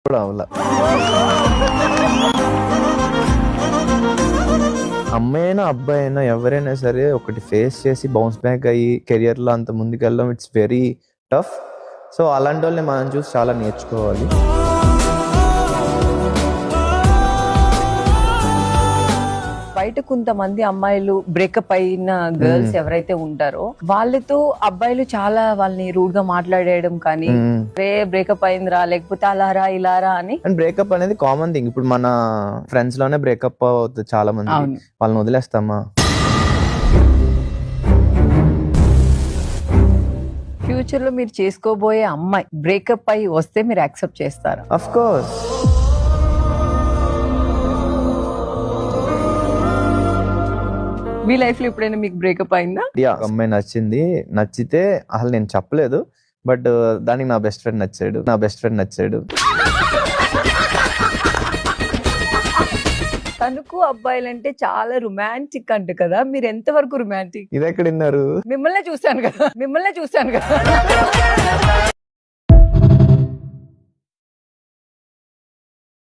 కూడా అవలా. అమ్మాయి అయినా అబ్బాయి అయినా ఎవరైనా సరే ఒకటి ఫేస్ చేసి బౌన్స్ బ్యాక్ అయ్యి కెరియర్ లో అంత ముందుకెళ్ళడం ఇట్స్ వెరీ టఫ్. సో అలాంటి వాళ్ళని మనం చూసి చాలా నేర్చుకోవాలి. బయట కొంతమంది అమ్మాయిలు బ్రేకప్ అయిన గర్ల్స్ ఎవరైతే ఉంటారో వాళ్ళతో అబ్బాయిలు చాలా వాళ్ళని రూడ్ గా మాట్లాడేయడం కానీ రే బ్రేకప్ అయిందిరా లేకపోతే అలారా ఇలారా అని. అండ్ బ్రేకప్ అనేది కామన్ థింగ్. ఇప్పుడు మన ఫ్రెండ్స్ లోనే బ్రేకప్ అవుతుంది చాలా మంది. వాళ్ళని వదిలేస్తామా? ఫ్యూచర్ లో మీరు చేసుకోబోయే అమ్మాయి బ్రేకప్ అయి వస్తే మీరు యాక్సెప్ట్ చేస్తారా? Of course. మీ లైఫ్ లో ఎప్పుడైనా మీకు బ్రేకప్ అయిందా? అమ్మాయి నచ్చితే అసలు నేను చెప్పలేదు, బట్ దానికి నా బెస్ట్ ఫ్రెండ్ నచ్చాడు. తనకు అబ్బాయిలంటే చాలా రొమాంటిక్ అంట కదా, మీరు ఎంత వరకు రొమాంటిక్? ఇది ఎక్కడ విన్నారు? మిమ్మల్నే చూసాను కదా